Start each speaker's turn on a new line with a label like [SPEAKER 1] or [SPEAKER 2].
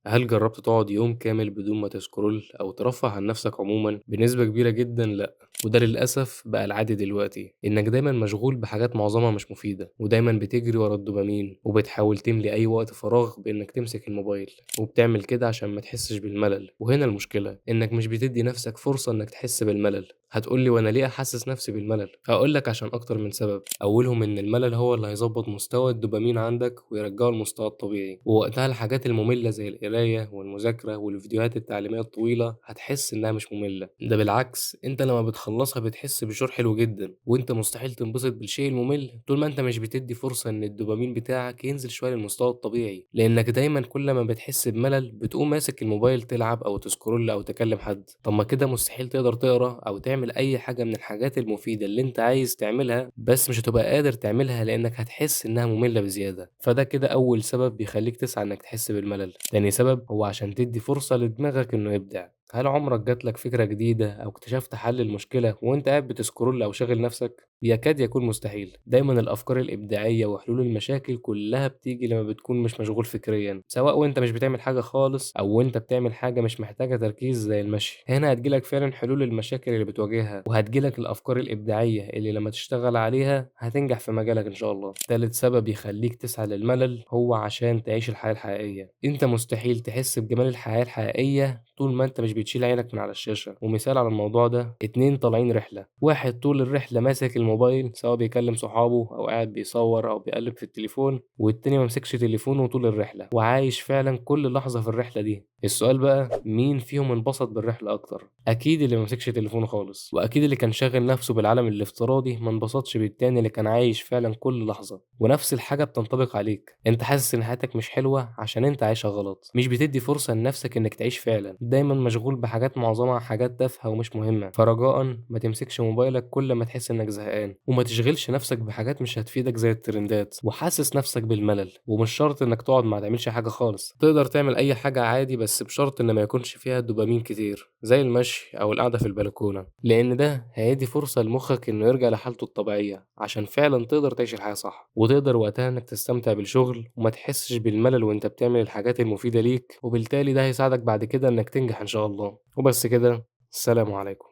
[SPEAKER 1] هل جربت تقعد يوم كامل بدون ما تسكرول أو ترفه عن نفسك عموما؟ بنسبة كبيرة جدا لأ، وده للأسف بقى العادي دلوقتي، إنك دايما مشغول بحاجات معظمها مش مفيدة، ودايما بتجري ورا الدوبامين وبتحاول تملي أي وقت فراغ بإنك تمسك الموبايل، وبتعمل كده عشان ما تحسش بالملل. وهنا المشكلة إنك مش بتدي نفسك فرصة إنك تحس بالملل. هتقولي وأنا ليه أحسس نفسي بالملل؟ هقولك عشان أكتر من سبب، أولهم إن الملل هو اللي هيظبط مستوى الدوبامين عندك ويرجعه المستوى الطبيعي، ووقتها الحاجات المملة زي القراية والمذاكرة والفيديوهات التعليمية الطويلة هتحس إنها مش مملة. ده بالعكس، أنت لما بتخلصها بتحس بشعور حلو جدا، وأنت مستحيل تنبسط بالشيء الممل طول ما أنت مش بتدي فرصة إن الدوبامين بتاعك ينزل شوية للمستوى الطبيعي، لأنك دايما كل ما بتحس بملل بتقوم ماسك الموبايل تلعب أو تسكرول أو تكلم حد. طب ما كده مستحيل تقدر تقرا أو تعمل أي حاجة من الحاجات المفيدة اللي أنت عايز تعملها، بس مش هتبقى قادر تعملها لأنك هتحس إنها مملة بزيادة. فده كده أول سبب بيخليك تسعى إنك تحس بالملل. تاني سبب هو عشان تدي فرصة لدماغك إنه يبدع. هل عمرك جاتلك فكرة جديدة أو اكتشفت حل المشكلة وأنت قاعد بتسكرول أو شاغل نفسك؟ يكاد يكون مستحيل. دايما الأفكار الإبداعية وحلول المشاكل كلها بتيجي لما بتكون مش مشغول فكريا، سواء وأنت مش بتعمل حاجة خالص أو وأنت بتعمل حاجة مش محتاجة تركيز زي المشي. هنا هتجيلك فعلا حلول المشاكل اللي بتواجهها، وهتجيلك الأفكار الإبداعية اللي لما تشتغل عليها هتنجح في مجالك إن شاء الله. تالت سبب يخليك تسعى للملل هو عشان تعيش الحياة الحقيقية. أنت مستحيل تحس بجمال الحياة الحقيقية طول ما أنت مش بتشيل عينك من على الشاشة. ومثال على الموضوع ده، اتنين طالعين رحلة، واحد طول الرحلة ماسك الموبايل سواء بيكلم صحابه أو قاعد بيصور أو بيقلب في التليفون، والتاني ممسكش تليفونه طول الرحلة وعايش فعلا كل لحظة في الرحلة دي. السؤال بقى، مين فيهم انبسط بالرحلة أكتر؟ أكيد اللي ممسكش تليفونه خالص، وأكيد اللي كان شاغل نفسه بالعالم الافتراضي ما انبسطش بالتاني اللي كان عايش فعلا كل لحظة. ونفس الحاجة بتنطبق عليك، أنت حاسس إن حياتك مش حلوة عشان أنت عايشها غلط، مش بتدي فرصة لنفسك إنك تعيش فعلا، دايما مشغول بحاجات معظمها حاجات تافهة ومش مهمة. فرجاء ما تمسكش موبايلك كل ما تحس إنك زهقان، وما تشغلش نفسك بحاجات مش هتفيدك زي الترندات وحاسس نفسك بالملل. ومش شرط إنك تقعد ما تعملش حاجة خالص، تقدر تعمل أي حاجة عادي، بس بشرط إن ما يكونش فيها دوبامين كتير زي المشي أو القعدة في البلكونة، لأن ده هيدي فرصة لمخك إنه يرجع لحالته الطبيعية عشان فعلا تقدر تعيش الحياة صح، وتقدر وقتها إنك تستمتع بالشغل وما تحسش بالملل وإنت بتعمل الحاجات المفيدة ليك، وبالتالي ده هيساعدك بعد كده إنك تنجح إن شاء الله. وبس كده، السلام عليكم.